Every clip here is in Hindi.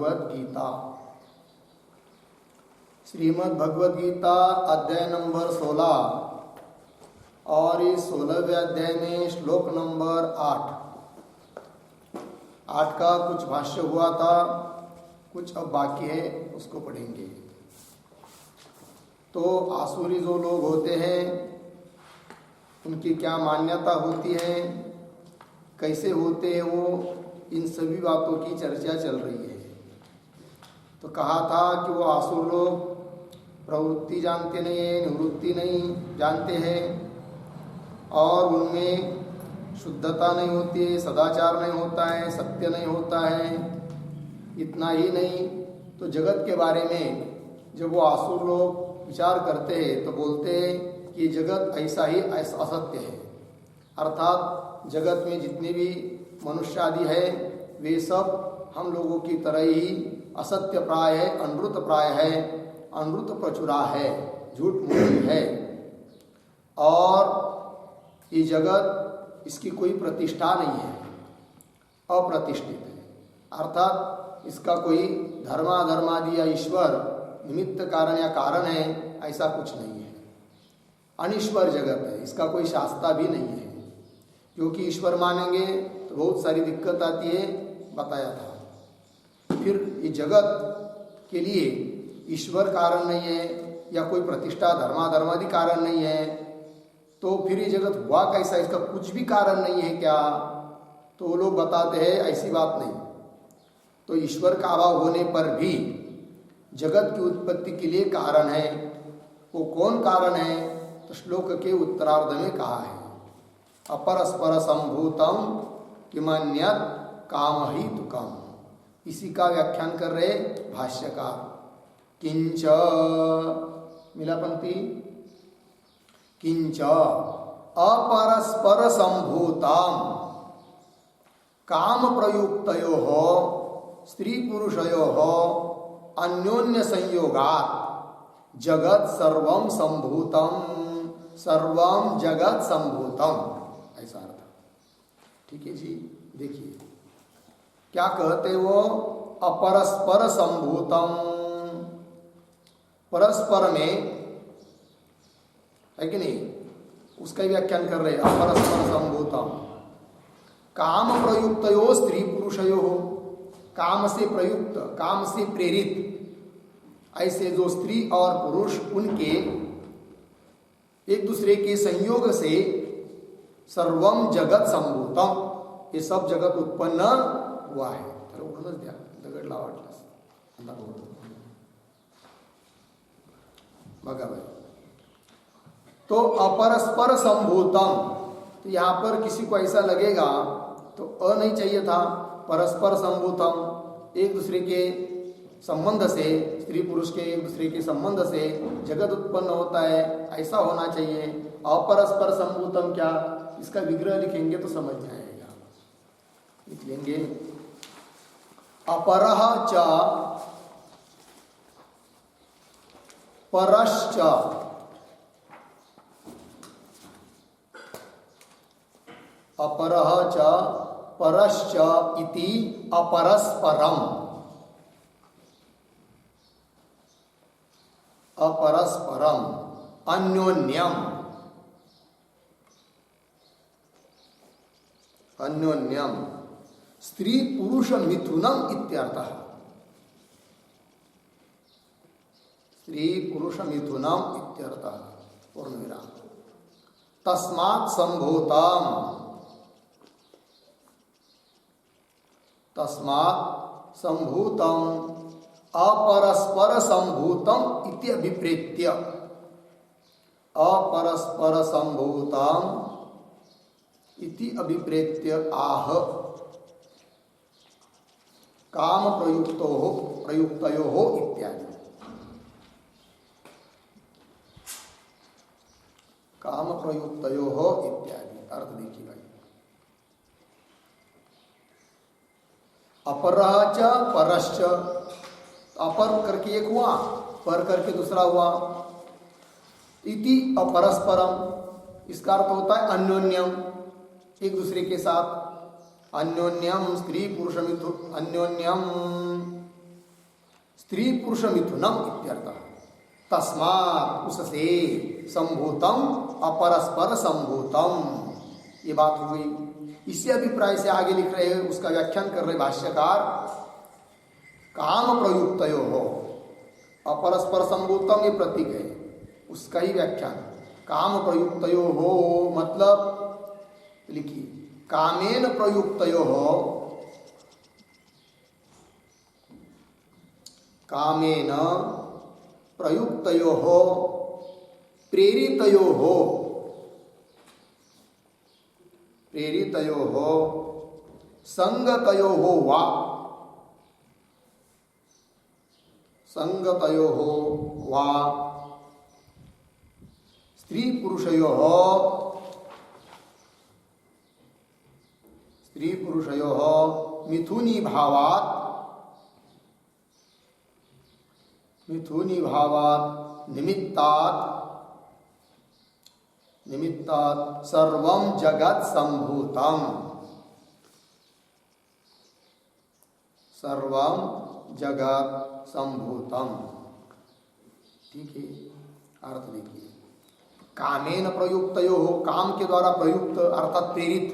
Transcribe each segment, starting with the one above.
भगवद गीता। श्रीमद् भगवद गीता अध्याय नंबर 16 और इस 16वें अध्याय में श्लोक नंबर 8 का कुछ भाष्य हुआ था, कुछ अब बाकी है, उसको पढ़ेंगे। तो आसुरी जो लोग होते हैं उनकी क्या मान्यता होती है, कैसे होते हैं वो, इन सभी बातों की चर्चा चल रही है। तो कहा था कि वो आसुर लोग प्रवृत्ति जानते नहीं है, निवृत्ति नहीं जानते हैं और उनमें शुद्धता नहीं होती है, सदाचार नहीं होता है, सत्य नहीं होता है। इतना ही नहीं तो जगत के बारे में जब वो आसुर लोग विचार करते हैं तो बोलते हैं कि जगत ऐसा ही असत्य है, अर्थात जगत में जितने भी मनुष्य आदि है वे सब हम लोगों की तरह ही असत्य प्राय है, अनृत प्राय है, अनृत प्रचुरा है, झूठ मूठी है। और ये जगत इसकी कोई प्रतिष्ठा नहीं है, अप्रतिष्ठित है, अर्थात इसका कोई धर्माधर्मादि या ईश्वर निमित्त कारण या कारण है ऐसा कुछ नहीं है। अनिश्वर जगत है, इसका कोई शास्त्र भी नहीं है, क्योंकि ईश्वर मानेंगे तो बहुत सारी दिक्कत आती है, बताया था। फिर ये जगत के लिए ईश्वर कारण नहीं है या कोई प्रतिष्ठा धर्माधर्मादि कारण नहीं है, तो फिर ये जगत हुआ कैसा, इसका कुछ भी कारण नहीं है क्या? तो वो लोग बताते हैं ऐसी बात नहीं। तो ईश्वर का अभाव होने पर भी जगत की उत्पत्ति के लिए कारण है। वो कौन कारण है? तो श्लोक के उत्तरार्ध में कहा है, अपरस्पर संभूतम किमन्यत काम ही तुकम। इसी का व्याख्यान कर रहे भाष्यकार। किंच, मिला पंक्ति, किंच अपरस्पर संभूतम काम प्रयुक्तयोः स्त्री पुरुषयोः अन्योन्य संयोगात् जगत सर्वम संभूतम, सर्वम जगत संभूतम, ऐसा अर्थ। ठीक है जी, देखिए क्या कहते वो, अपरस्पर संभूतम, परस्पर में है कि नहीं, उसका व्याख्यान कर रहे अपरस्पर संभूतम। काम प्रयुक्तयो स्त्री पुरुषयो, काम से प्रयुक्त, काम से प्रेरित ऐसे जो स्त्री और पुरुष उनके एक दूसरे के संयोग से सर्वम जगत संभूतम, ये सब जगत उत्पन्न हुआ है। तर उठूनच द्या, दगड लावाटलास बघा भाई। तो अपरस्पर संभूतम, तो यहाँ पर किसी को ऐसा लगेगा तो अ नहीं चाहिए था, परस्पर संभूतम, एक दूसरे के संबंध से, स्त्री पुरुष के एक दूसरे के संबंध से जगत उत्पन्न होता है, ऐसा होना चाहिए। अपरस्पर संभूतम क्या, इसका विग्रह लिखेंगे तो समझ जाएगा। लिख लेंगे, अपरः च परश्च, अपरः च परश्च इति अपरस्परम, अपरस्परम अन्योन्यम, अन्योन्यम स्त्री पुरुष मिथुनम इत्यर्थः, स्त्री पुरुष मिथुनम इत्यर्थः, पूर्णविराम। तस्मात् संभूतम, तस्मात् संभूतम अपरस्पर संभूतम इति अभिप्रेत्य, अपरस्पर संभूतम इति अभिप्रेत्य आह काम प्रयुक्तयोः इत्यादि। काम प्रयुक्तयोः इत्यादि अर्थ देखिए भाई। अपरः च परश्च, अपर करके एक हुआ, पर करके दूसरा हुआ, इति अपरस्परम, इसका अर्थ होता है अन्योन्यम, एक दूसरे के साथ। अन्योन्यम स्त्री पुरुष मिथुन, अन्योन्यम स्त्री पुरुष मिथुनम इत्यर्थः। तस्मात् उससे संभूतम अपरस्पर संभूतम, ये बात हुई। इसी अभिप्राय से आगे लिख रहे हैं, उसका व्याख्यान कर रहे भाष्यकार, काम प्रयुक्तयो हो अपरस्पर संभूतम, ये प्रतीक है, उसका ही व्याख्यान। काम प्रयुक्तयो हो मतलब लिखिए, कामेन प्रयुक्तयो हो, कामेन प्रयुक्तयो हो, प्रेरितयो हो, प्रेरितयो हो, संगतयो हो वा, संगतयो हो वा, स्त्री पुरुषयो हो, स्त्री पुरुषयो हो मिथुनी भावात्, मिथुनी भावात् निमित्तात्, निमित्तात् सर्वं जगत् संभूतम्, सर्वं जगत् संभूतम्। ठीक है, अर्थ देखिए, कामेन प्रयुक्तयो हो, काम के द्वारा प्रयुक्त अर्थात प्रेरित,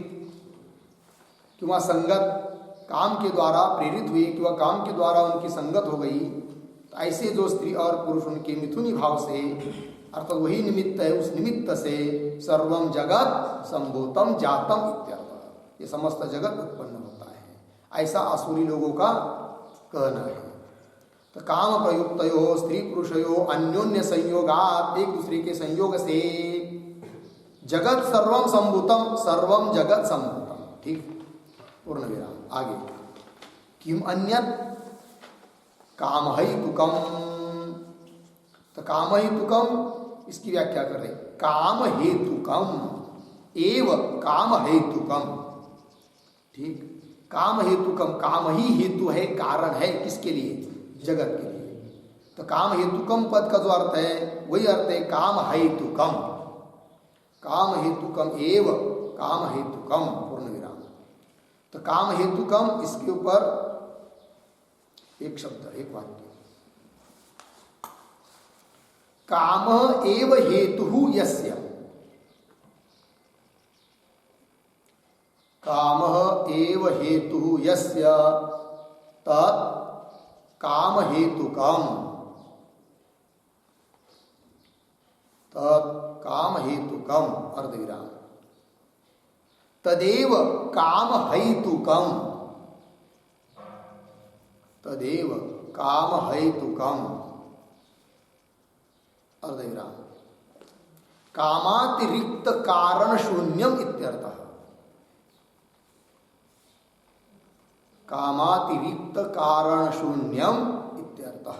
किंवा संगत, काम के द्वारा प्रेरित हुए किंवा काम के द्वारा उनकी संगत हो गई, तो ऐसे जो स्त्री और पुरुष उनके मिथुनी भाव से, अर्थात वही निमित्त है, उस निमित्त से सर्वम जगत संभूतम जातम इत्यर्थ, ये समस्त जगत उत्पन्न होता है, ऐसा आसुरी लोगों का कहना है। तो काम प्रयुक्तयो स्त्री पुरुषयो अन्योन्य संयोगात, एक दूसरे के संयोग से जगत सर्वम संभूतम, सर्वम जगत संभूतम। ठीक, पूर्ण विराम। आगे, किम अन्यत काम हेतुकम, तो काम हेतुकम इसकी व्याख्या कर रहे, काम हेतुकम एव काम हेतुकम। ठीक, काम हेतुकम, काम ही हेतु है, कारण है, किसके लिए? जगत के लिए। तो काम हेतुकम पद का जो अर्थ है वही अर्थ है काम हेतुकम, काम हेतुकम एव काम हेतुकम, पूर्ण विराम। तो काम हेतुकम, इसके ऊपर एक शब्द, एक वाक्य, काम एव हेतु यस्य, काम एव हेतु यस्य तत् काम हेतुकम, तत् काम हेतुकम, अर्धविराम। तदेव काम हेतुकम, तदेव काम हेतुकम, अर्धविराम। कामातिरिक्त कारण शून्यम इत्यर्थः, कामातिरिक्त कारण शून्यम इत्यर्थः।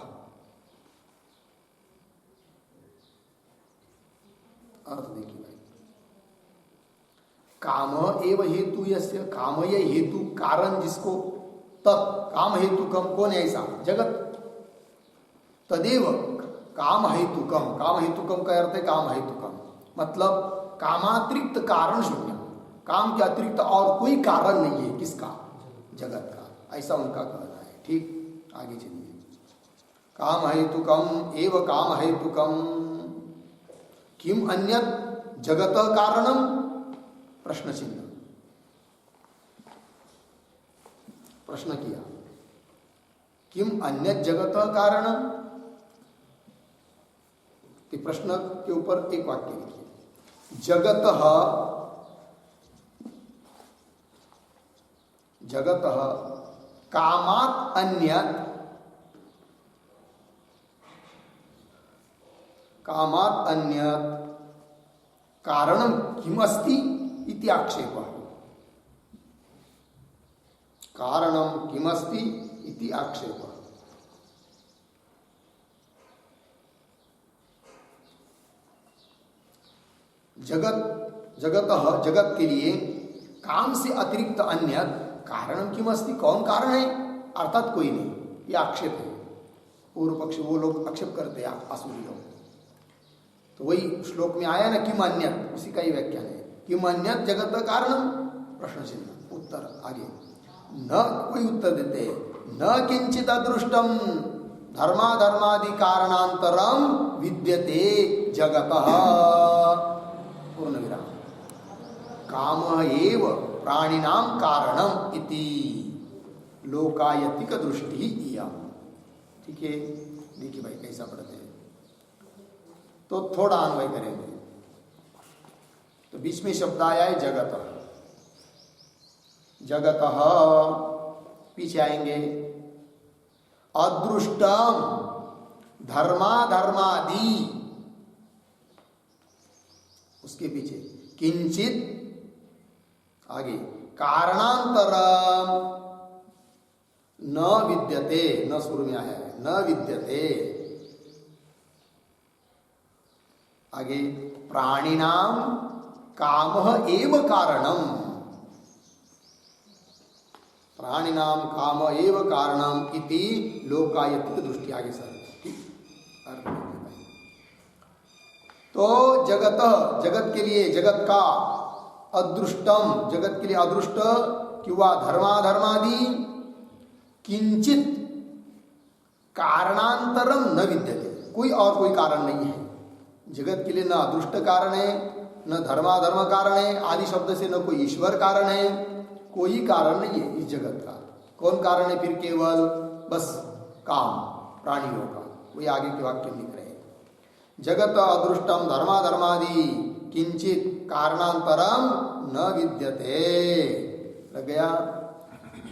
अर्थ देखिए भाई, काम एव हेतु यस्य, काम ये हेतु, कारण जिसको, तत् काम हेतुकम, कौन है ऐसा? जगत। तदेव काम हेतुकम, काम हेतुकम का अर्थ है काम हेतुकम, मतलब कामातिरिक्त कारण शून्य, काम के अतिरिक्त और कोई कारण नहीं है, किसका? जगत का, ऐसा उनका कहना है। ठीक, आगे चलिए। काम हेतुकम एव काम हेतुकम, किम अन्यत जगत कारणम, प्रश्न चिन्ह, प्रश्न किया, किम अन्यत जगत कारणम, तो प्रश्न के ऊपर एक वाक्य लिखिए, जगतः, जगतः कामात् अन्यत्, कामात् अन्यत् कारणं किमस्ति इति आक्षेपः, कारणं किमस्ति इति आक्षेपः। जगत, जगतः, जगत के लिए काम से अतिरिक्त अन्य कारण किमस्ति, कौन कारण है? अर्थात कोई नहीं, ये आक्षेप है। पूर्व पक्ष वो लोग आक्षेप करते हैं, आसुरी लोग। तो वही श्लोक में आया ना, किम अन्यत, उसी का ही व्याख्यान है, किम अन्यत जगत कारणम, प्रश्न चिन्ह। उत्तर आगे, न कोई उत्तर देते हैं, न किंचित अदृष्टम धर्माधर्मादि कारणांतरम विद्यते जगतः पूर्ण विराम। काम एव प्राणिनाम कारणम इति लोकायतिक दृष्टि इयम्। ठीक है, देखिए भाई कैसा पढ़ते हैं, तो थोड़ा अन्वय करेंगे। तो बीच में शब्द आया है जगत, जगतः, पीछे आएंगे अदृष्टम धर्माधर्मादि, उसके पीछे किंचित, आगे कारणांतरम न विद्यते, न शुरू में है न विद्यते, आगे प्राणिनाम कामः एव कारणम, प्राणिनाम काम एव कारणम इति लोकायतिक दृष्टि। आगे सर तो जगत, जगत के लिए, जगत का अदृष्टम, जगत के लिए अदृष्ट किंवा धर्माधर्मादि किंचित कारणांतरम न विद्यते, कोई और कोई कारण नहीं है जगत के लिए। न अदृष्ट कारण है, न धर्माधर्म कारण है, आदि शब्द से न कोई ईश्वर कारण है, कोई कारण नहीं है इस जगत का। कौन कारण है फिर? केवल बस काम प्राणियों का। कोई आगे के वाक्य लिख रहे हैं, जगत अदृष्टम धर्माधर्मादि किंचित कारणांतरम न विद्यते। लग गया?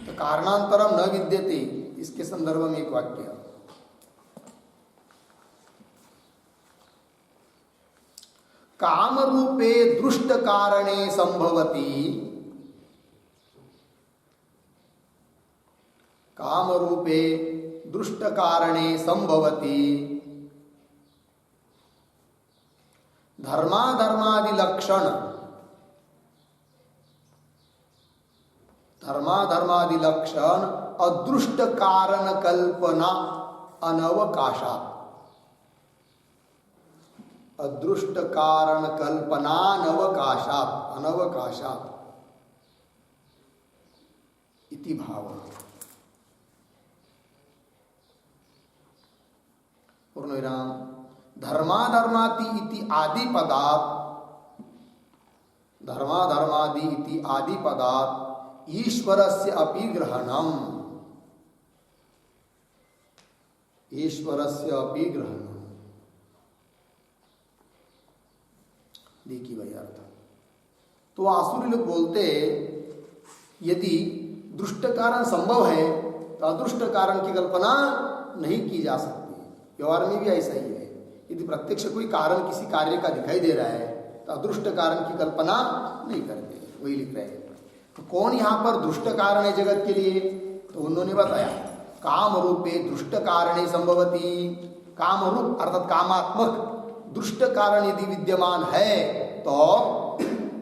तो कारणांतरम न विद्यते, इसके संदर्भ में एक वाक्य, काम रूपे दृष्ट कारणे संभवति, काम रूपे दृष्ट कारणे संभवति धर्माधर्मादि लक्षण, धर्माधर्मादि लक्षण अदृष्ट कारण कल्पना अनवकाशात्, अदृष्ट कारण कल्पना अनवकाशात्, अनवकाशात् इति भाव। पूर्णविराम। धर्माधर्मादि इति आदि पदात्, धर्माधर्मादि इति आदि पदात् ईश्वरस्य अपि ग्रहणम, ईश्वरस्य अपि ग्रहणम। देखिए भाई अर्थ, तो आसुरी लोग बोलते यदि दृष्ट कारण संभव है तो अदृष्ट कारण की कल्पना नहीं की जा सकती। व्यवहार में भी ऐसा ही है, यदि प्रत्यक्ष कोई कारण किसी कार्य का दिखाई दे रहा है तो अदृष्ट कारण की कल्पना नहीं करते। वही लिख रहे हैं। तो कौन यहाँ पर दृष्ट कारण है जगत के लिए? तो उन्होंने बताया काम रूपे दृष्ट कारणे संभवती, काम रूप अर्थात कामात्मक दृष्ट कारण यदि विद्यमान है तो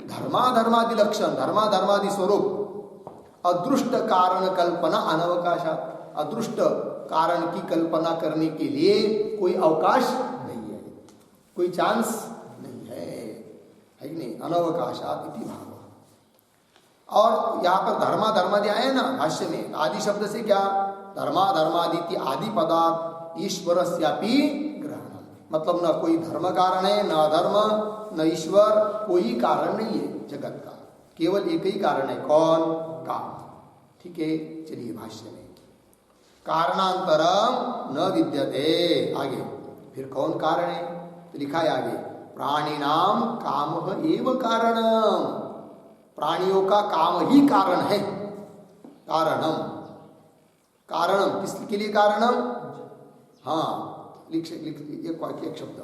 धर्माधर्मादि लक्षण, धर्माधर्मादि स्वरूप अदृष्ट कारण कल्पना अनवकाशात्, अदृष्ट कारण की कल्पना करने के लिए कोई अवकाश नहीं है, कोई चांस नहीं है कि नहीं? अनवकाशात् इति भाव। और यहाँ पर धर्माधर्मादि आए ना भाष्य में, आदि शब्द से क्या? धर्माधर्मादि इति आदि पदार्थ ईश्वरस्यापि ग्रहणम, मतलब न कोई धर्म कारण है, न अधर्म, न ईश्वर, कोई कारण नहीं है जगत का, केवल एक ही कारण है। कौन? काम। ठीक है, चलिए भाष्य में कारणांतरम न विद्यते, आगे फिर कौन कारण है? तो लिखा है आगे प्राणिनाम काम एव कारणम, प्राणियों का काम ही कारण है। कारणम, कारणम किसके लिए कारणम? हाँ लिख एक वाक्य, एक शब्द,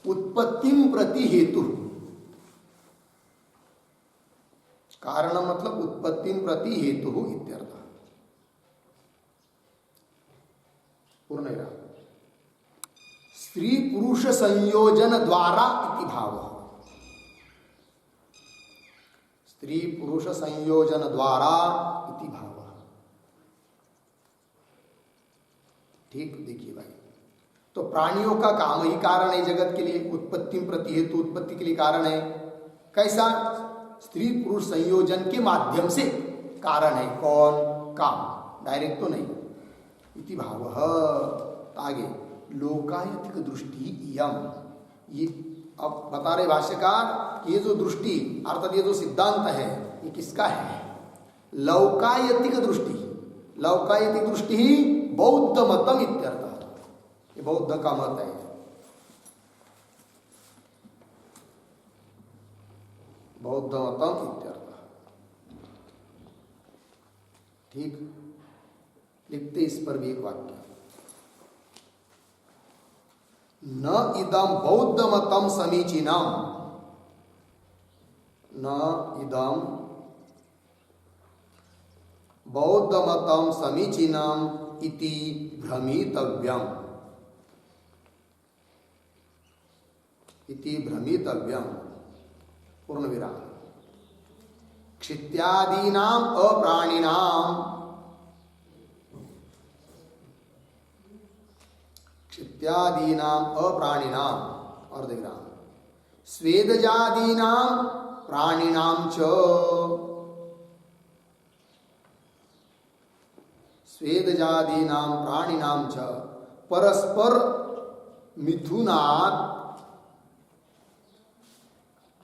उत्पत्तिम प्रति हेतु। कारणम मतलब उत्पत्तिम प्रति हेतु इत्यर्थ। पूर्ण स्त्री पुरुष संयोजन द्वारा इति भाव, स्त्री पुरुष संयोजन द्वारा इति भाव। ठीक, देखिए भाई, तो प्राणियों का काम ही कारण है जगत के लिए, उत्पत्ति प्रति हेतु, उत्पत्ति के लिए कारण है। कैसा? स्त्री पुरुष संयोजन के माध्यम से कारण है। कौन? काम, डायरेक्ट तो नहीं। इति भाव, आगे लोकायतिक दृष्टि इयम, ये अब बता रहे भाष्यकार कि ये जो दृष्टि अर्थात ये जो सिद्धांत है ये किसका है? लौकायतिक दृष्टि। लौकायतिक दृष्टि ही बौद्ध मतम इत्यर्थ, ये बौद्ध का मत है। बौद्ध मतम इत्यर्थ। ठीक, लिखते इस पर भी एक वाक्य, न इदम बौद्ध मतम समीचीनम, न इदम बौद्ध मतम समीचीनम इति भ्रमितव्यम, इति भ्रमितव्यम पूर्ण विराम। क्षित्यादीनाम अप्राणिनाम, क्षित्यादीनाम अप्राणिनाम और विराम, स्वेदजादीनाम प्राणिनाम च, स्वेदजादीनाम प्राणिनाम च परस्पर मिथुनात्,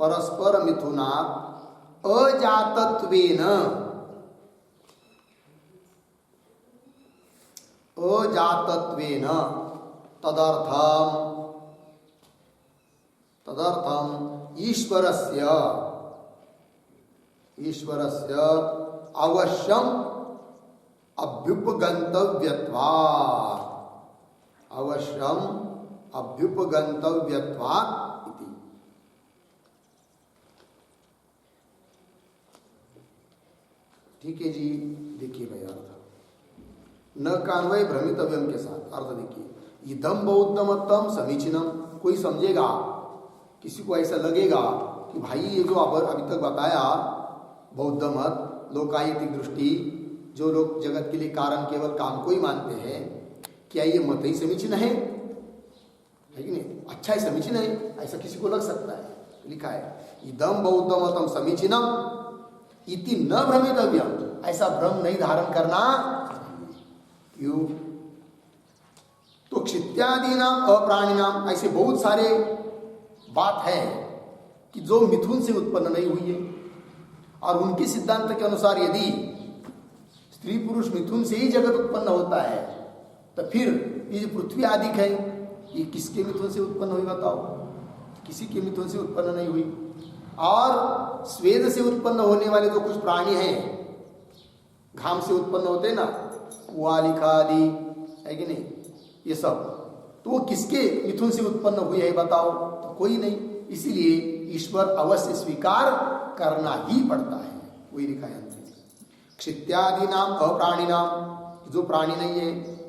परस्पर मिथुनात् अजातत्वेन, अजातत्वेन तदर्थम, तदर्थम ईश्वरस्य, ईश्वरस्य अवश्यम अभ्युपगंतव्यत्वात्, अवश्यम अभ्युपगंतव्यत्वात् इति। ठीक है जी, देखिए भाई अर्थ न कान्वय भ्रमितव्यम के साथ अर्थ देखिए, इदम बौद्ध मतम समीचीनम। कोई समझेगा, किसी को ऐसा लगेगा कि भाई ये जो अभी तक बताया बौद्ध मत, लोकायतिक दृष्टि, जो लोग जगत के लिए कारण केवल काम को ही मानते हैं, क्या ये मत ही समीचीन है कि नहीं? अच्छा है, समीचीन है, ऐसा किसी को लग सकता है। लिखा है इदम बौद्ध मतम समीचीनम इति न भ्रमितव्यम, ऐसा भ्रम नहीं धारण करना। क्यों? तो क्षित्यादि नाम अप्राणी नाम, ऐसे बहुत सारे बात है कि जो मिथुन से उत्पन्न नहीं हुई है, और उनके सिद्धांत के अनुसार यदि स्त्री पुरुष मिथुन से ही जगत उत्पन्न होता है, तो फिर ये जो पृथ्वी आदि है ये किसके मिथुन से उत्पन्न हुई बताओ? किसी के मिथुन से उत्पन्न नहीं हुई। और स्वेद से उत्पन्न होने वाले जो कुछ प्राणी हैं, घाम से उत्पन्न होते हैं ना, कुआलिका आदि है कि नहीं, ये सब, तो वो किसके मिथुन से उत्पन्न हुए है बताओ? तो कोई नहीं। इसीलिए ईश्वर अवश्य स्वीकार करना ही पड़ता है। वही लिखा है क्षित्यादि नाम अप्राणी नाम, जो प्राणी नहीं है,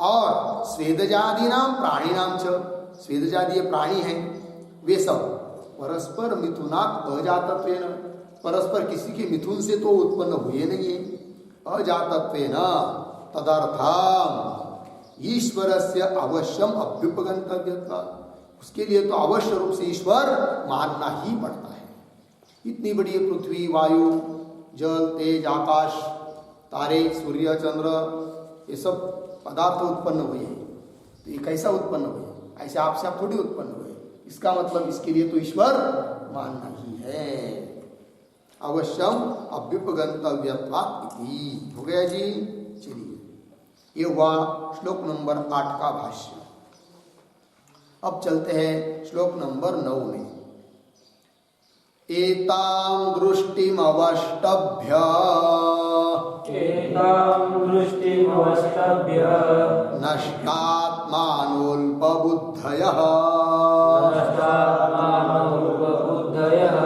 और स्वेदजादि नाम प्राणी नाम च, स्वेदजादीय प्राणी हैं, वे सब परस्पर मिथुनात् अजातत्वेन, परस्पर किसी के मिथुन से तो उत्पन्न हुए नहीं है, अजातत्वेन तदर्थम ईश्वरस्य अवश्यम अभ्युपगंतव्यत्वात्, उसके लिए तो अवश्य रूप से ईश्वर मानना ही पड़ता है। इतनी बड़ी पृथ्वी, वायु, जल, तेज, आकाश, तारे, सूर्य, चंद्र, ये सब पदार्थ उत्पन्न हुए हैं, तो ये कैसा उत्पन्न हुए? ऐसे आपसे आप थोड़ी उत्पन्न हुए। इसका मतलब इसके लिए तो ईश्वर मानना ही है। अवश्यम अभ्युपगंतव्यत्वात् इति। हो गया जी। चलिए, ये हुआ श्लोक नंबर 8 का भाष्य। अब चलते हैं श्लोक नंबर 9 में। एतां दृष्टिमवष्टभ्य, एतां दृष्टिमवष्टभ्य नष्टात्मानोऽल्पबुद्धयः, नष्टात्मानोऽल्पबुद्धयः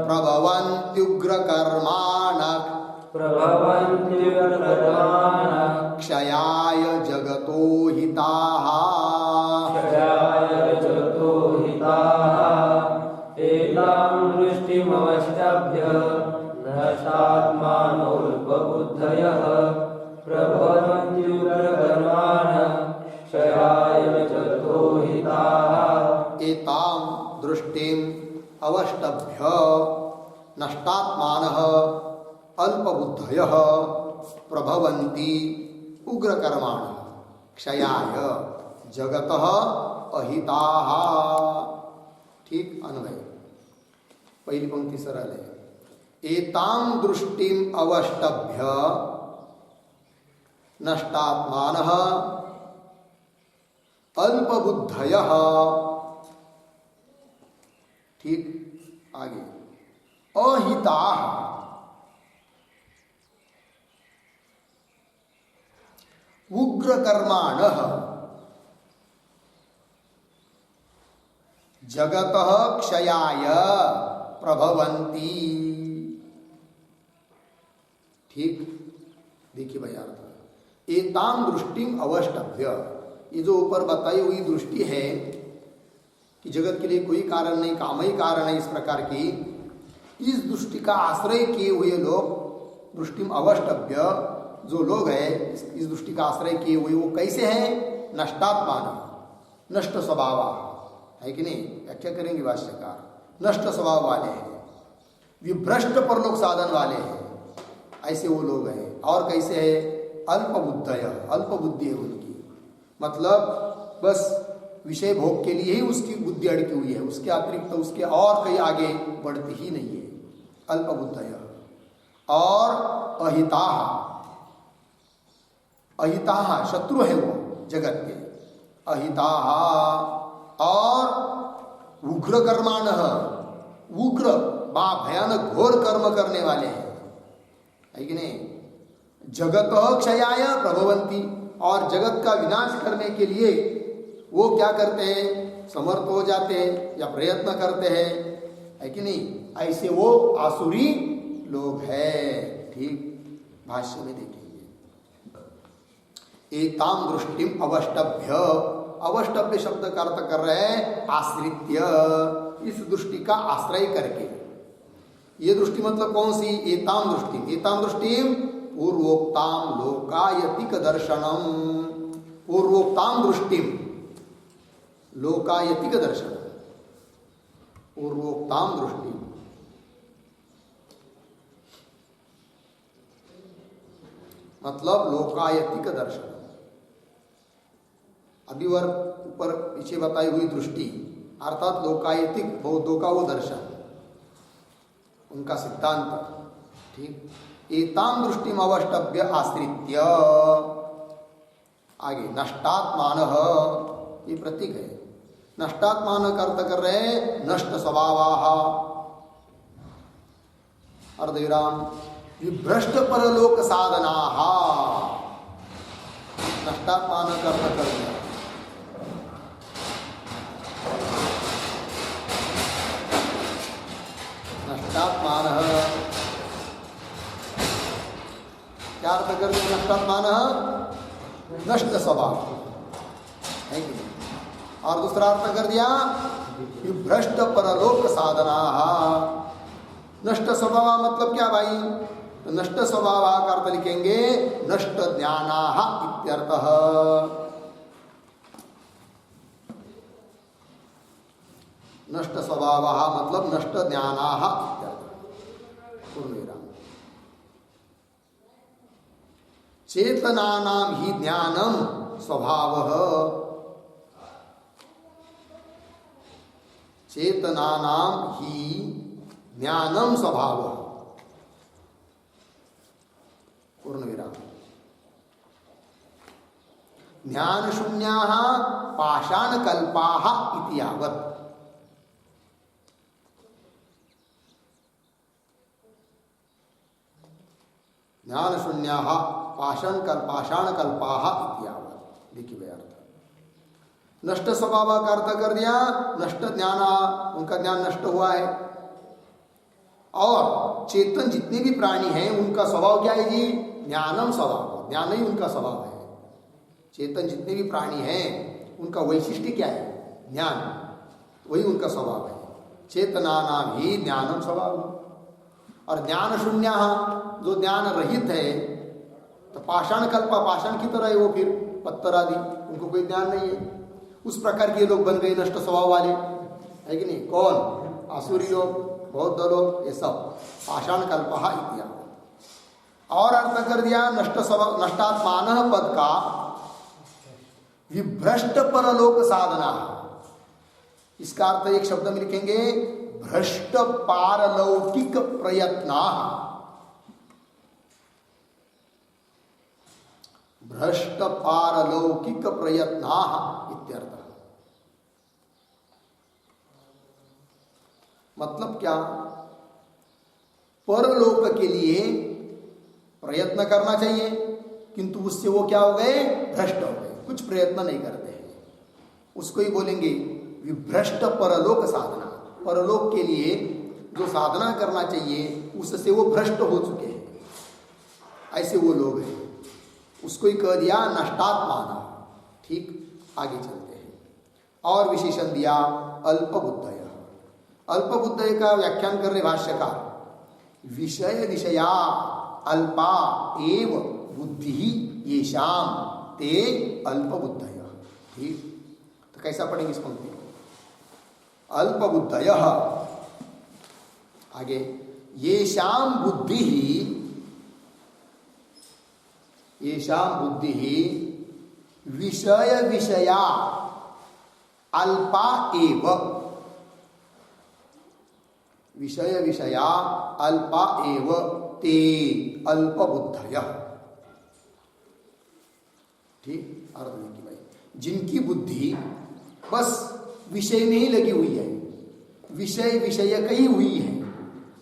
प्रभवन्त्युग्रकर्माणः, प्रभवन्त्युग्रकर्माणः क्षयाय जगतो हिताः, क्षयाय जगतो हिताः। एतां दृष्टिमवष्टभ्य नष्टात्मानोऽल्पबुद्धयः प्रभवन्त्युग्रकर्माणः क्षयाय जगतो हिताः। एतां दृष्टिम् अवष्टभ्य नष्टात्मानः अल्पबुद्धयः प्रभवन्ति उग्रकर्माणः। क्षयाय जगतः अहिताः। ठीक अन्वय। पहली पंक्ति सरल है। एतां दृष्टिम अवष्टभ्य नष्टात्मानः अल्पबुद्धयः। ठीक, आगे अहिताः उग्रकर्माणः जगतः क्षयाय प्रभवन्ति। ठीक, देखिए भाई अर्थ। एतां दृष्टिम अवष्टभ्य, ये जो ऊपर बताई हुई दृष्टि है कि जगत के लिए कोई कारण नहीं, काम ही कारण है, इस प्रकार की इस दृष्टि का आश्रय किए हुए लोग, दृष्टिम अवष्टभ्य जो लोग हैं इस दृष्टि का आश्रय किए हुए वो कैसे हैं? नष्टात्मान, नष्ट स्वभाव है कि नहीं, व्याख्या करेंगे भाष्यकार। नष्ट स्वभाव वाले हैं, विभ्रष्ट परलोक साधन वाले हैं, ऐसे वो लोग हैं। और कैसे है? अल्पबुद्धय, अल्प बुद्धि है उनकी, मतलब बस विषय भोग के लिए ही उसकी बुद्धि अड़की हुई है, उसके अतिरिक्त तो उसके और कहीं आगे बढ़ती ही नहीं है। अल्पबुद्धय। और अहिताः, अहिताः शत्रु है वो जगत के, अहिताः। और उग्र कर्माणः, उग्र भयानक घोर कर्म करने वाले हैं, है कि नहीं। जगतः क्षयाय प्रभवन्ति, और जगत का विनाश करने के लिए वो क्या करते हैं? समर्थ हो जाते हैं या प्रयत्न करते हैं, है कि नहीं। ऐसे वो आसुरी लोग हैं। ठीक, भाष्य में देखेंगे। एतां दृष्टिम अवष्टभ्य, अवष्टभ्य शब्द का अर्थ कर रहे हैं आश्रित्य, इस दृष्टि का आश्रय करके। ये दृष्टि मतलब कौन सी? एतां दृष्टि, एतां दृष्टिम पूर्वोक्ताम लोकायतिक दर्शनम, पूर्वोक्ताम दृष्टिम लोकायतिक दर्शन, पूर्वोक्ताम दृष्टि मतलब लोकायतिक दर्शन। अभी वर ऊपर पीछे बताई हुई दृष्टि अर्थात लोकायतिक बौद्धों का वो दर्शन, उनका सिद्धांत। ठीक, एतां दृष्टिम अवष्टभ्य आश्रित्य। आगे नष्टात्मानः, ये प्रतीक है। नष्टात्मान का अर्थ कर रहे हैं नष्ट स्वभावाः, अर्धविराम विभ्रष्ट परलोक साधनाः। नष्टात्मान का अर्थ कर रहे हैं नष्टात्मानः, क्या अर्थ कर रहे हैं? नष्टात्मानः नष्ट स्वभाव है कि नहीं। और दूसरा अर्थ कर दिया विभ्रष्ट परलोक साधनाः। नष्ट स्वभाव मतलब क्या भाई? तो नष्ट स्वभाव का अर्थ लिखेंगे नष्ट ज्ञानाः इत्यर्थः। नष्ट स्वभावः मतलब नष्ट ज्ञानाः इत्यर्थः। पूर्णविराम। चेतनानां हि ज्ञानम स्वभावः, चेतनानां हि ज्ञानम स्वभावः। पूर्णविराम। ज्ञान शून्याः पाषाणकल्पाः इति यावत्। ज्ञान शून्याः पाषाणकल्पाः इति यावत्। देखिए भाई अर्थ। नष्ट स्वभाव का अर्थ कर दिया नष्ट ज्ञान, उनका ज्ञान नष्ट हुआ है। और चेतन जितने भी प्राणी हैं उनका स्वभाव क्या है जी? ज्ञानम स्वभाव, ज्ञान ही उनका स्वभाव है। चेतन जितने भी प्राणी हैं उनका वैशिष्ट्य क्या है? ज्ञान, वही उनका स्वभाव है। चेतनानां ही ज्ञानम स्वभाव। और ज्ञान शून्य जो ज्ञान रहित है तो पाषाण कल्पा, पाषाण की तरह है वो, फिर पत्थर आदि, उनको कोई ज्ञान नहीं है। उस प्रकार के लोग बन गए नष्ट स्वभाव वाले, है कि नहीं। कौन? आसुरी लोग, बौद्ध लोग, ये सब पाषाण कल्पः इत्यादि। और अर्थ कर दिया नष्ट स्वभाव, नष्टात्मान पद का विभ्रष्ट परलोक साधना, इसका अर्थ एक शब्द में लिखेंगे भ्रष्ट पारलौकिक प्रयत्न, भ्रष्ट पारलौकिक प्रयत्न इत्यर्थ। मतलब क्या, परलोक के लिए प्रयत्न करना चाहिए किंतु उससे वो क्या हो गए, भ्रष्ट हो गए, कुछ प्रयत्न नहीं करते हैं, उसको ही बोलेंगे विभ्रष्ट परलोक साधना। परलोक के लिए जो साधना करना चाहिए उससे वो भ्रष्ट हो चुके हैं, ऐसे वो लोग हैं, उसको ही कह दिया नष्टात्माना। ठीक, आगे चलते हैं। और विशेषण दिया अल्पबुद्धय। अल्पबुद्धय का व्याख्यान कर रहे भाष्यकार, विषय विषया अल्पा एव बुद्धि येषाम ते अल्पबुद्धय। ठीक, तो कैसा पढ़ेंगे इस पंक्ति को, अल्पबुद्धय आगे येषाम बुद्धि, येषाम बुद्धि विषय विषया अल्पा एव, विषय विषया अल्पा एव ते अल्पबुद्धय। ठीक, अर्थ देखिए भाई, जिनकी बुद्धि बस विषय में ही लगी हुई है, विषय विषयक ही हुई है,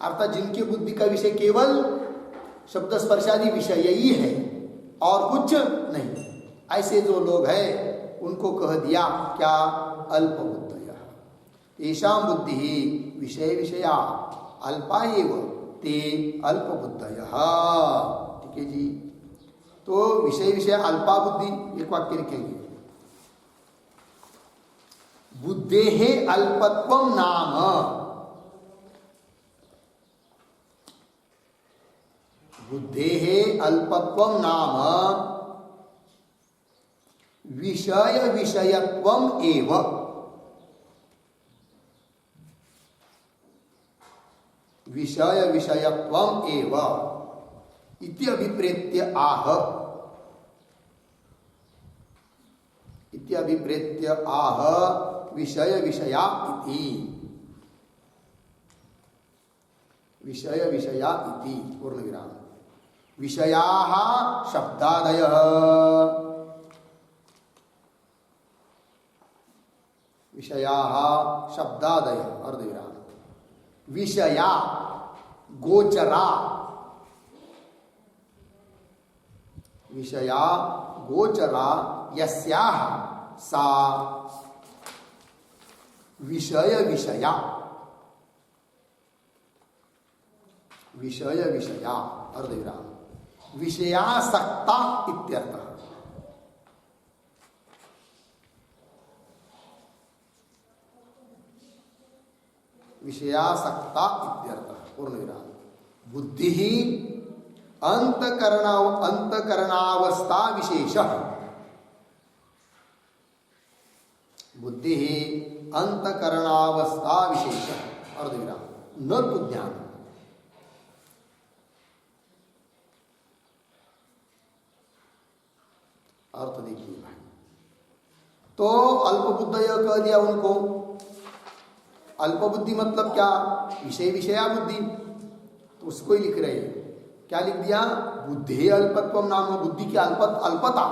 अर्थात जिनकी बुद्धि का विषय केवल शब्द स्पर्शादि विषय ही है और कुछ नहीं, ऐसे जो लोग हैं उनको कह दिया क्या, अल्पबुद्धय। येषां बुद्धि विषय विषया अल्पा एव ते अल्पबुद्धय। ठीक है जी, तो विषय विषय अल्पा बुद्धि, एक वाक्य लिखेंगे, बुद्धेः अल्पत्वं नाम, बुद्धेः अल्पत्वं नाम विषय विषयत्वम् एव। विषय विषयत्वम् एव इति अभिप्रेत्य आह, इति अभिप्रेत्य आह विषय विषया इति, विषय विषया इति पूर्ण विराम। विषयाः शब्दादयः, विषयाः शब्दादयः अर्धविराम। विषया गोचरा, विषया गोचरा यस्याः सा विषय विषया, विषय विषया अर्धविराम। विषयासक्ता इत्यर्थः। विषयासक्ता इत्यर्थः पूर्ण विराम। बुद्धि अंतकरणावस्था विशेषः, बुद्धि अंतकरणावस्था विशेषः अर्धविराम। न तो ज्ञान, अर्थ देखिए भाई, तो अल्पबुद्धय कह दिया उनको। अल्पबुद्धि मतलब क्या, विषय विषया बुद्धि, तो उसको ही लिख रहे हैं, क्या लिख दिया, बुद्धि अल्पत्वम नाम, बुद्धि की अल्पता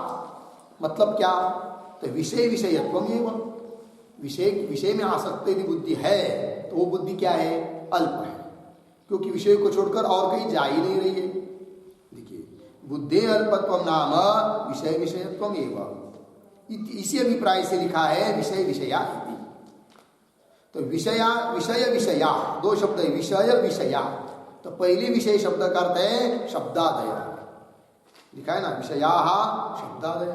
मतलब क्या, तो विषय विषयत्वम एवं, विषय विषय में आसक्त यदि बुद्धि है तो वो बुद्धि क्या है, अल्प है, क्योंकि विषय को छोड़कर और कहीं जा ही नहीं रही है। देखिए, बुद्धि अल्पत्वम नाम विषय विषयत्वम एवं, इसी अभिप्राय से लिखा है विषय विषया इति। तो विषया विषय विषया दो शब्द है, विषय विषया, तो पहले विषय शब्द का अर्थ है शब्दादय, लिखा है ना, विषयाः शब्दादय,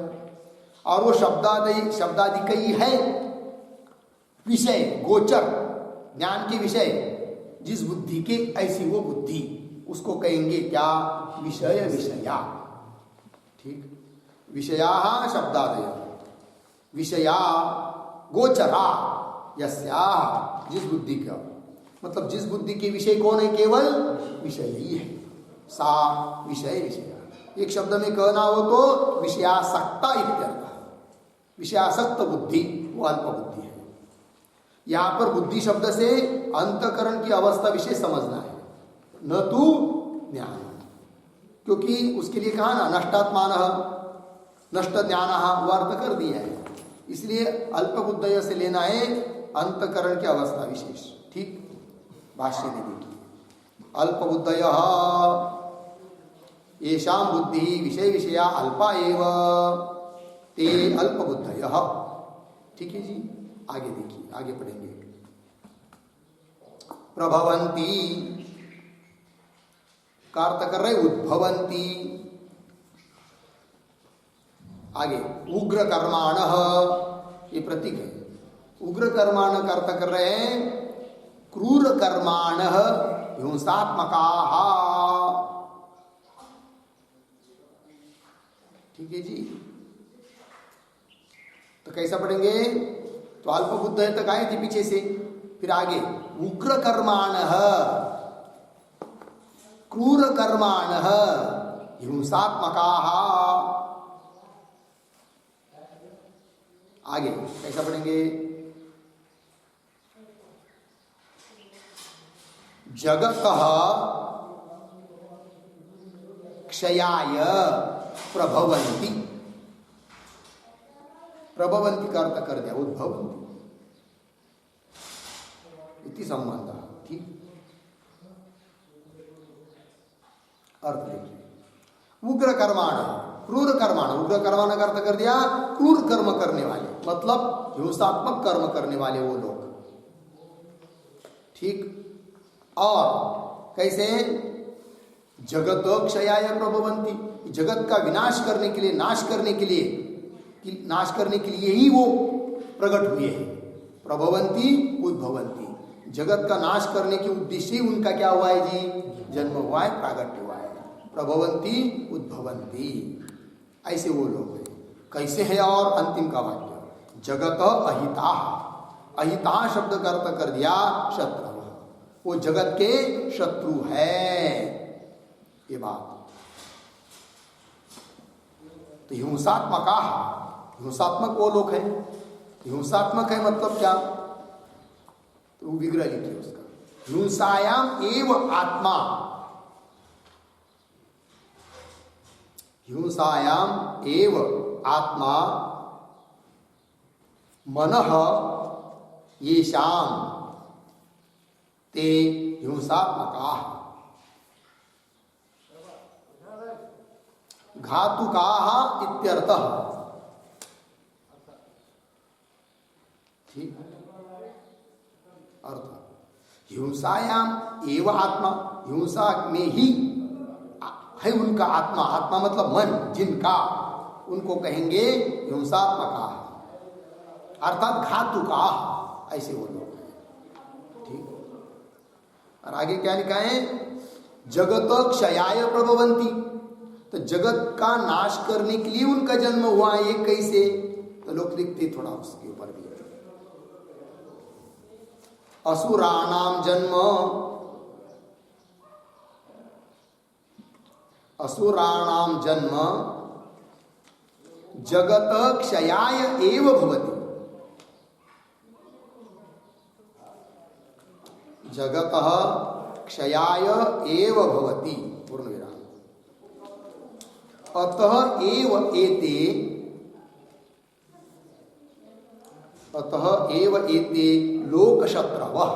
और वो शब्दादय शब्दादि कई है विषय गोचर ज्ञान के विषय जिस बुद्धि के, ऐसी वो बुद्धि, उसको कहेंगे क्या, विषय विषया। ठीक, विषयाः शब्दादय, विषया गोचरा यस्याः जिस बुद्धि का, मतलब जिस बुद्धि के विषय कौन है, केवल विषय ही है, सा विषय विषया। एक शब्द में कहना हो तो विषयासक्ता इत्यर्थ। विषयासक्त बुद्धि वो अल्प बुद्धि है। यहां पर बुद्धि शब्द से अंतकरण की अवस्था विशेष समझना है, न तो ज्ञान, क्योंकि उसके लिए कहा ना नष्टात्मान नष्ट ज्ञान वो अर्थ कर दिया है, इसलिए अल्प बुद्धय से लेना है अंतकरण की अवस्था विशेष। ठीक, भाष्य ने देखिए, अल्प बुद्धय येषां बुद्धि विषय विषया अल्पा एव ते अल्प बुद्धय। ठीक है जी, आगे देखिए, आगे पढ़ेंगे। प्रभवंती का अर्थ कर रहे उद्भवंती, आगे उग्र कर्माण, ये प्रतीक है। उग्र कर्माण का अर्थ कर रहे हैं क्रूर कर्माण हिंसात्मका। ठीक है जी, तो कैसा पढ़ेंगे? तो अल्प बुद्ध तक आए थे पीछे से, फिर आगे उग्र कर्माण क्रूर कर्माण हिंसात्मका। आगे कैसा पढ़ेंगे? जगतः क्षयाय प्रभवन्ति। प्रभवन्ति का अर्थ कर दिया उद्भवन्ति इति संबंध। ठीक, अर्थ देखिए, उग्र कर्माण क्रूर कर्माण, उग्र कर्माण का अर्थ कर दिया क्रूर कर्म करने वाले, मतलब हिंसात्मक कर्म करने वाले वो लोग। ठीक, और कैसे? जगत क्षयाय प्रभवन्ति, जगत का विनाश करने के लिए, नाश करने के लिए ही वो प्रकट हुए हैं। प्रभवन्ति उद्भवन्ति, जगत का नाश करने के उद्देश्य ही उनका क्या हुआ है जी? जन्म हुआ है, प्रागट्य हुआ है। प्रभवन्ति उद्भवन्ति, ऐसे वो लोग हैं। कैसे है? और अंतिम का वाक्य जगत अहिता। अहिता शब्द का अर्थ कर दिया शत्रु, वो जगत के शत्रु है, ये बात। तो हिंसात्मका, हिंसात्मक वो लोग हैं। हिंसात्मक है मतलब क्या? तो वो विग्रह लिखिए उसका, हिंसायाम एव आत्मा, हिंसायाम एव आत्मा मनः येषां ते हिंसात्मका घातुकाः इत्यर्थः। ठीक, अर्थ हिंसायाम एव आत्मा, हिंसा में ही है उनका आत्मा। आत्मा मतलब मन, जिनका, उनको कहेंगे हिंसात्मका, अर्थात घातुका, ऐसे वो लोग हैं। ठीक, और आगे क्या लिखा है? जगत क्षयाय प्रभवन्ति, तो जगत का नाश करने के लिए उनका जन्म हुआ है। ये कैसे? तो लोग लिखते थोड़ा उसके ऊपर भी, असुराणाम जन्म, असुराणाम जन्म जगत क्षयाय एव भवति। जगतः क्षयाय एव भवति, पूर्ण विराम। अतः एव एते, अतः एव एते लोकशत्रवः,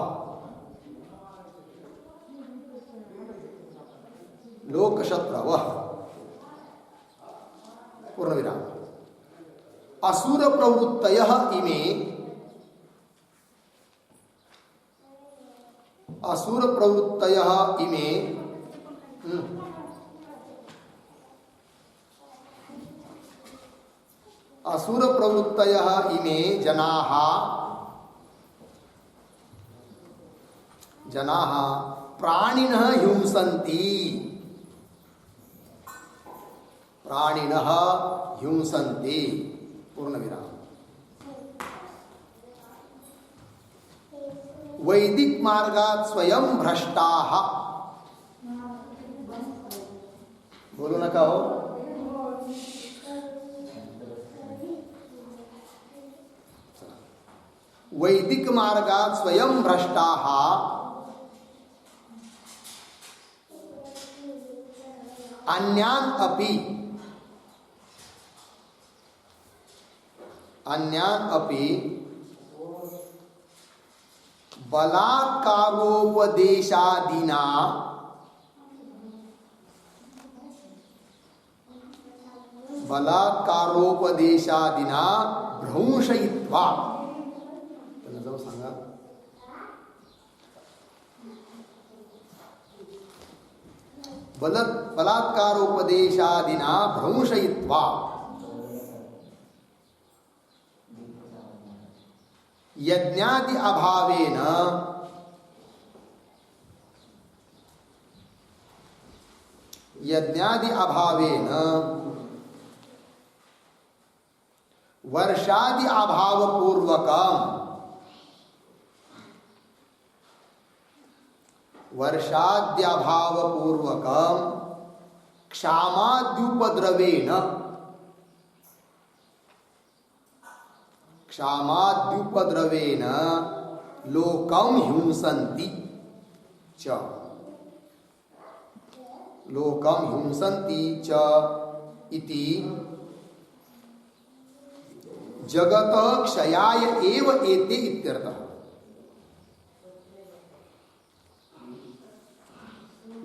लोकशत्रवः, पूर्ण विराम। असुर प्रवृत्तयः इमे, असुर प्रवृत्तयः इमे असुर प्रवृत्तयः इमे जनाः, जनाः प्राणिनः हिंसन्ति, प्राणिनः हिंसन्ति, पूर्ण विराम। वैदिक मार्गात स्वयं भ्रष्टाः, बोलो ना, कहो। वैदिक मार्गात स्वयं भ्रष्टाः अन्यान अपि बलात्कारोपदेशादिना भ्रंशयित्वा सांगा बलात्कारोपदेशादिना भ्रंशयित्वा यज्ञादि अभावेन वर्षादि अभावपूर्वकं क्षामाद्युपद्रवेण लोकं हिंसन्ति च इति जगत क्षयाय एव एते इत्यर्थः।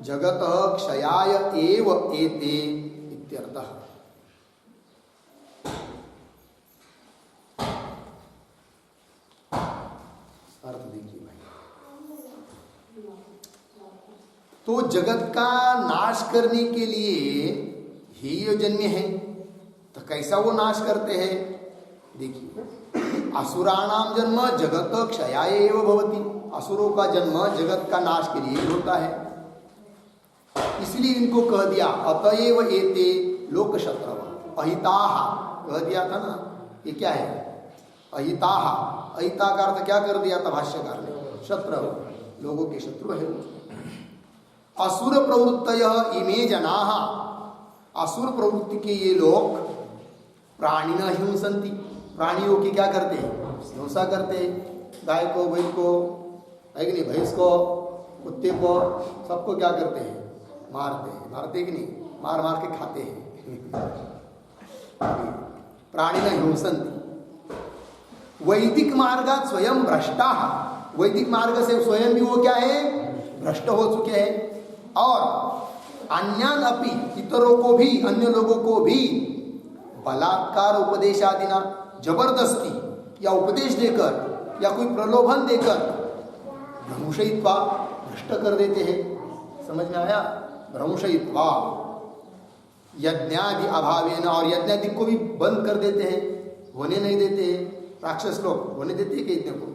जगत क्षयाय एव एते इत्यर्थः। अर्थ देखिए भाई, तो जगत का नाश करने के लिए ही ये जन्य है। तो कैसा वो नाश करते हैं देखिए, असुराणाम जन्म जगत क्षयाय एव भवति। असुरों का जन्म जगत का नाश के लिए होता है, इसलिए इनको कह दिया अतएव एते लोक शत्रव अहिताः, कह दिया था ना। ये क्या है अहिताः? अहिता का अर्थ क्या कर दिया था भाष्यकार ने? शत्रव, लोगों के शत्रु है। असुर प्रवृत्तयः इमे जनाः, असुर प्रवृत्ति के ये लोग प्राणिनः हिंसन्ति, प्राणियों की क्या करते हैं? हिंसा करते हैं। गाय को, बैल को, है कि नहीं, भैंस को, कुत्ते को, सबको क्या करते हैं? मारते हैं। मारते कि नहीं? मार मार के खाते हैं। प्राणिनः हिंसन्ति। वैदिक मार्गात स्वयं भ्रष्टाः, वैदिक मार्ग से स्वयं भी वो क्या है? भ्रष्ट हो चुके हैं। और अन्यान अपि, इतरों को भी, अन्य लोगों को भी बलात्कार उपदेशादिना, जबरदस्ती या उपदेश देकर या कोई प्रलोभन देकर भ्रंशयित्वा, भ्रष्ट कर देते हैं। समझ में आया? भ्रंशयित्वा यज्ञादि अभावेन, और यज्ञादि को भी बंद कर देते हैं, होने नहीं देते हैं। राक्षस लोग होने देते हैं कि यज्ञ को?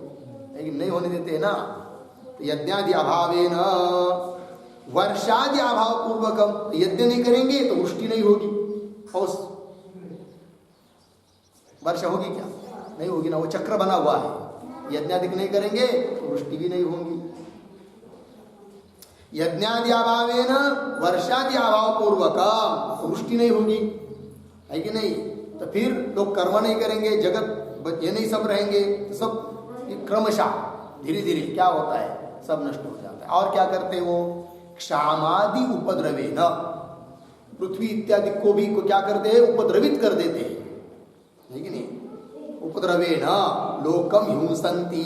लेकिन नहीं होने देते हैं ना। तो यज्ञादि अभावेन वर्षादि अभाव पूर्वकम, यज्ञ नहीं करेंगे तो वृष्टि नहीं होगी। और वर्षा होगी क्या? नहीं होगी ना, वो चक्र बना हुआ है। यज्ञादि नहीं करेंगे तो वृष्टि भी नहीं होगी। यज्ञादि अभावेन वर्षादि अभाव पूर्वकम, वृष्टि नहीं होगी, है कि नहीं? तो फिर लोग कर्म नहीं करेंगे, जगत ये नहीं सब रहेंगे, सब क्रमशः धीरे धीरे क्या होता है? सब नष्ट हो जाता है। और क्या करते हैं वो? क्षामादि उपद्रवेन, पृथ्वी इत्यादि को भी क्या करते हैं? उपद्रवित कर देते हैं, है कि नहीं? उपद्रवेन लोकम हिंसन्ति,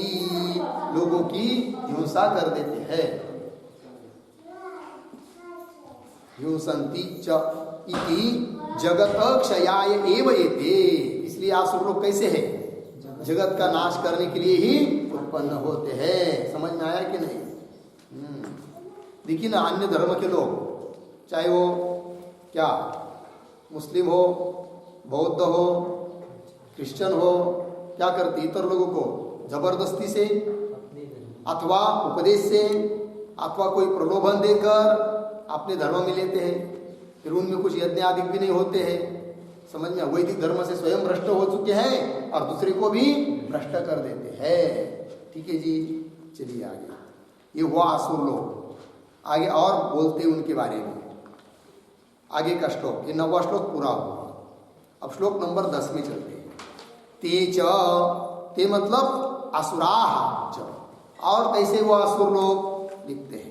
लोगों की हिंसा कर देते हैं। हिंसन्ति च इति जगत क्षयाय एव एते, इसलिए आसुर लोग कैसे हैं? जगत का नाश करने के लिए ही उत्पन्न होते हैं। समझ में आया कि नहीं? देखिए ना, अन्य धर्म के लोग, चाहे वो क्या मुस्लिम हो, बौद्ध हो, क्रिश्चियन हो, क्या करते? इतर लोगों को जबरदस्ती से अथवा उपदेश से अथवा कोई प्रलोभन देकर अपने धर्म में लेते हैं। फिर उनमें कुछ यज्ञ आदि भी नहीं होते हैं। समझ में? वैदिक धर्म से स्वयं भ्रष्ट हो चुके हैं और दूसरे को भी भ्रष्ट कर देते हैं। ठीक है जी, चलिए आगे। ये हुआ असुर लोग। आगे और बोलते उनके बारे में। आगे का श्लोक, ये 9वां श्लोक पूरा हुआ। अब श्लोक नंबर 10 में चलते हैं। ते च, ते मतलब असुराः च, और कैसे वो असुर लोग लिखते हैं,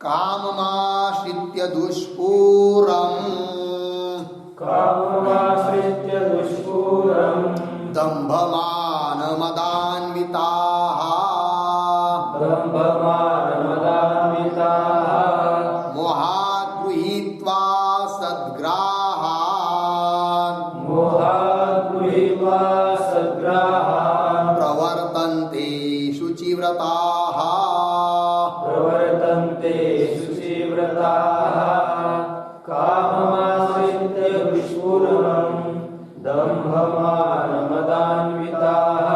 काममाश्रित्य दुष्पूरम् दम्भमानमदान्विताः मोहात् गृहीत्वा सद्ग्राहान् प्रवर्तन्ते शुचिव्रताः काममाश्रित्य दुष्पूरम् दम्भमानमदान्विताः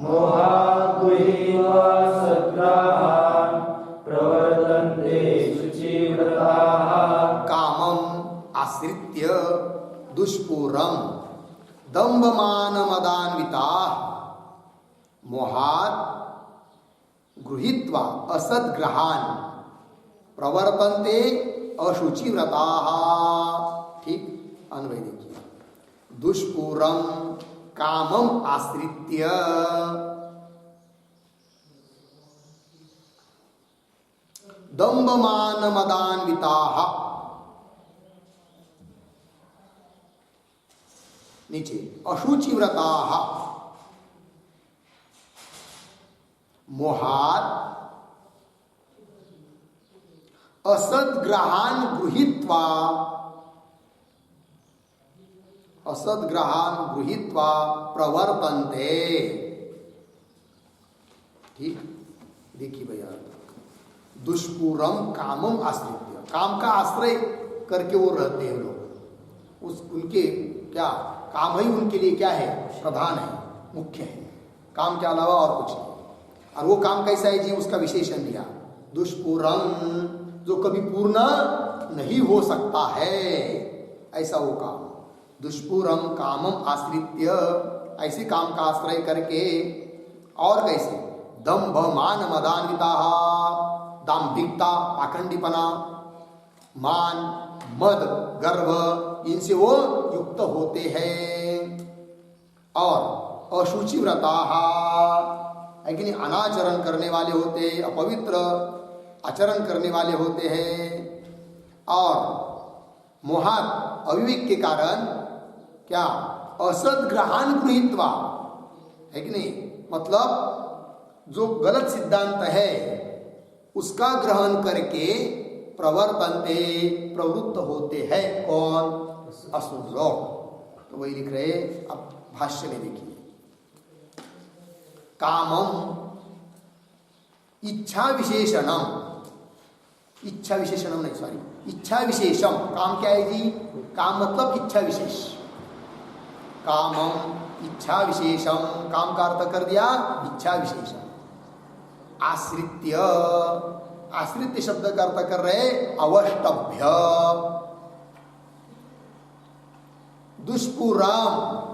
मोहात् गृहीत्वा सद्ग्राहान् प्रवर्तन्ते शुचिव्रताः। कामम आश्रित्य दुष्पूरम दम्भमानमदान्विताः मोहात् गृहीत्वा असद्ग्रहान् प्रवर्तन्ते अशुचिव्रताः। ठीक, अन्वय देखिए, दुष्पूरम कामम आश्रित्य दम्भमानमदान्विताः, नीचे अशुचिव्रताः मोहात् असद्ग्रहान् गृहीत्वा प्रवर्तन्ते। ठीक, देखिए भैया, दुष्पूरम कामम आश्रित्य, काम का आश्रय करके वो रहते हैं लोग, उनके क्या काम ही उनके लिए क्या है, प्रधान है, मुख्य है, काम के अलावा और कुछ नहीं। और वो काम कैसा है जी, उसका विशेषण दिया दुष्पूरम, जो कभी पूर्ण नहीं हो सकता है, ऐसा वो काम। दुष्पूरम कामम आश्रित्य, ऐसे काम का आश्रय करके, और कैसे, दंभ मान मदान्विताः, दाम्भिकता पाखंडीपना, मान मद गर्व, इनसे वो युक्त होते हैं। और अशुचिव्रताः है कि नहीं, अनाचरण करने वाले होते, अपवित्र आचरण करने वाले होते हैं। और मोहात अविवेक के कारण क्या, असद्ग्रहान् गृहीत्वा, है कि नहीं, मतलब जो गलत सिद्धांत है उसका ग्रहण करके प्रवर्तन्ते प्रवृत्त होते हैं, कौन, असुर लोग। तो वही लिख रहे, अब भाष्य में देखिए, कामम इच्छा विशेषणम, इच्छा विशेषणम नहीं, सॉरी, इच्छा विशेषम, काम क्या है जी, काम मतलब इच्छा विशेष, कामम इच्छा विशेषम, काम का अर्थ कर दिया इच्छा विशेषम, आश्रित्य, आश्रित्य शब्द का अर्थ कर रहे अवष्टभ्य, दुष्पूरम,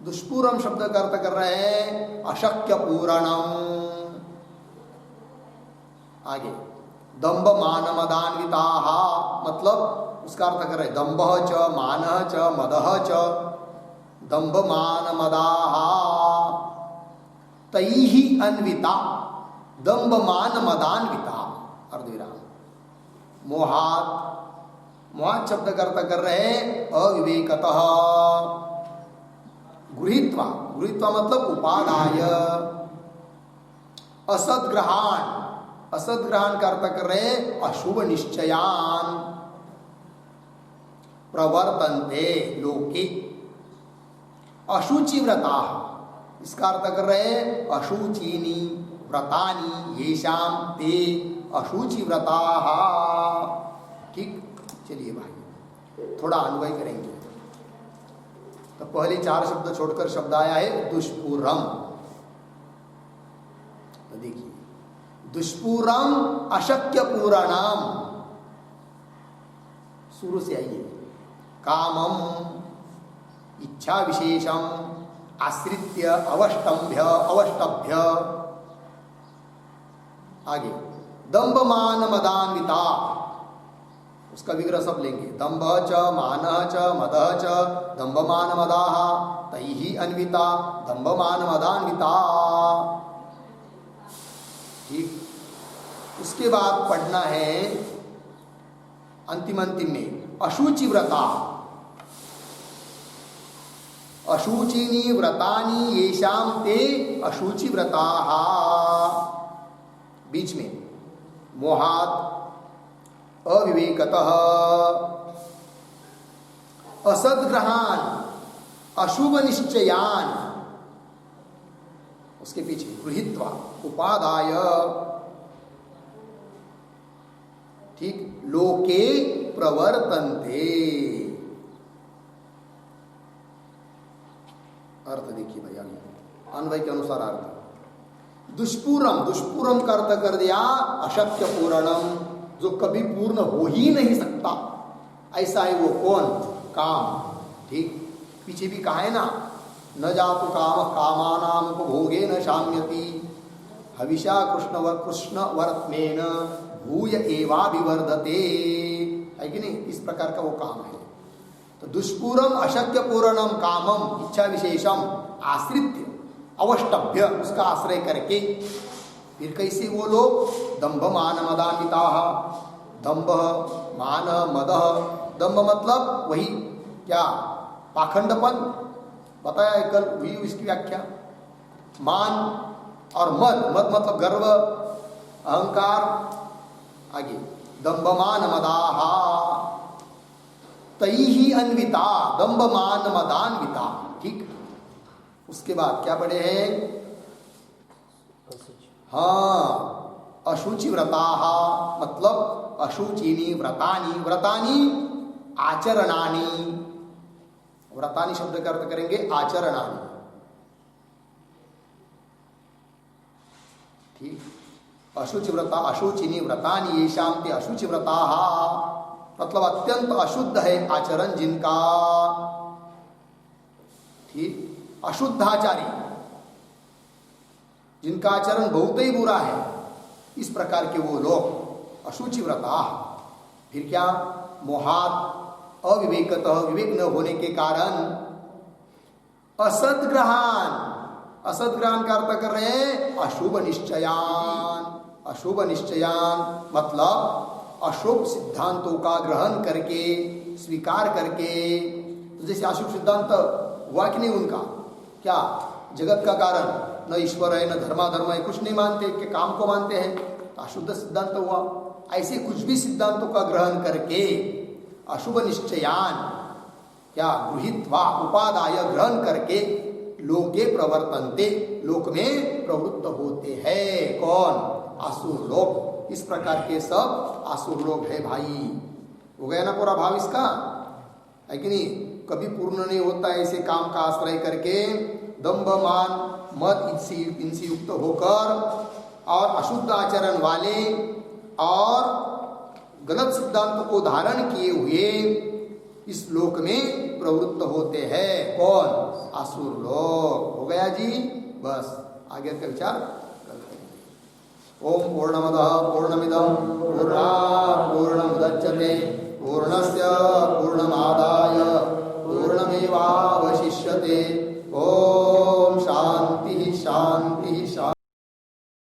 दुष्पूरम शब्द का अर्थ कर रहे हैं अशक्य पूरणम। आगे दंभ मान मदान्विताः, मतलब उसका अर्थ कर रहे दंभ च मान च मदः च, दंभ मान मदाः तैहि अन्विता, दंभ मान मदान्विता, अर्धविराम, मोहात, मोहात शब्द का अर्थ कर रहे अविवेकतः, गृहीत्वा, गृहीत्वा मतलब उपादाय, असद्ग्रहाण, असद्ग्रहण का अर्थ कर रहे अशुभ निश्चयान, प्रवर्तन्ते लोके, अशुचि व्रता, इसका अर्थ कर रहे अशुचीनी व्रतानी येषाम ते अशुचि व्रता। ठीक, चलिए भाई थोड़ा अन्वय करेंगे। तो पहले 4 शब्द छोड़कर शब्द आया है दुष्पूरम। तो देखिए, दुष्पूरम अशक्य पूरणम, शुरू से आइए, कामम इच्छा विशेषम आश्रित्य अवष्टभ्य, अवष्टभ्य, आगे दंभ मान मदान्विता, उसका विग्रह सब लेंगे। दंभ च मान च मद च दंभमान मदाः तैहि अन्विता दंभमान मदान्विता। ठीक, उसके बाद पढ़ना है अंतिम में अशुचि व्रता। अशुचिनी व्रतानि येषां ते अशुचि व्रताः। बीच में मोहात् अविवेकतः असद्ग्रहान अशुभ निश्चयान, उसके पीछे गृहीत्वा उपादाय, ठीक, लोके प्रवर्तन्ते। अर्थ देखिए भैया, अन्वय के अनुसार अर्थ। दुष्पूरम, दुष्पूरम का अर्थ कर दिया अशक्य पूर्णम, जो कभी पूर्ण हो ही नहीं सकता, ऐसा है वो कौन? काम। ठीक, पीछे भी कहा है ना, न जातु काम कामानाम उपभोगे न शाम्यति हविषा कृष्ण वर्त्मेन भूय एवाभिवर्धते, है कि नहीं? इस प्रकार का वो काम है। तो दुष्पूरम अशक्य पूर्णम कामम इच्छा विशेषम आश्रित्य अवष्टभ्य, उसका आश्रय करके फिर कैसे वो लोग दंभ मान मदान्विता। दंभ मान मद, दंभ मतलब वही क्या? पाखंडपन, बताया है कल, हुई इसकी व्याख्या। मान और मद, मद मतलब गर्व, अहंकार। आगे दंभ मान मदाहा तैहि अन्विता दंभ मान मदान्विता। ठीक, उसके बाद क्या पढ़े हैं? हाँ, अशुचि व्रताः मतलब अशुचिनी व्रतानि, व्रतानि आचरणानि। व्रतानि शब्द का अर्थ करेंगे आचरणानि। ठीक, अशुचि व्रता अशुचिनी व्रतानि येषां ते अशुचि व्रताः, मतलब अत्यंत अशुद्ध है आचरण जिनका। ठीक, अशुद्धाचारी, जिनका आचरण बहुत ही बुरा है, इस प्रकार के वो लोग अशुचि व्रता। फिर क्या? मोहात अविवेकतः, विवेक न होने के कारण असद्ग्रहान, असद्ग्रहण का अर्थ कर रहे हैं अशुभ निश्चयान। अशुभ निश्चयान मतलब अशुभ सिद्धांतों का ग्रहण करके, स्वीकार करके। तो जैसे अशुभ सिद्धांत हुआ कि नहीं उनका, क्या जगत का कारण न ईश्वर है न धर्माधर्म है, कुछ नहीं मानते, के काम को मानते हैं, तो अशुद्ध सिद्धांत हुआ। ऐसे कुछ भी सिद्धांतों का ग्रहण करके अशुभ निश्चयान क्या गृहीत्वा उपादाय, ग्रहण करके लोके प्रवर्तन्ते, लोक में प्रवृत्त होते हैं। कौन? आसुर लोग। इस प्रकार के सब आसुर लोग है भाई। हो गया ना पूरा भाव इसका, है कि नहीं? कभी पूर्ण नहीं होता ऐसे काम का आश्रय करके, दंभ मान मद इनसे युक्त होकर और अशुद्ध आचरण वाले और गलत सिद्धांतों को धारण किए हुए इस लोक में प्रवृत्त होते हैं। कौन? आसुर लोग। हो गया जी, बस आगे का विचार करते हैं। ओम पूर्णमदः पूर्णमिदं पूर्णात् पूर्णमुदच्यते पूर्णस्य पूर्णमादाय पूर्णमेवावशिष्यते। ओम शांति शांति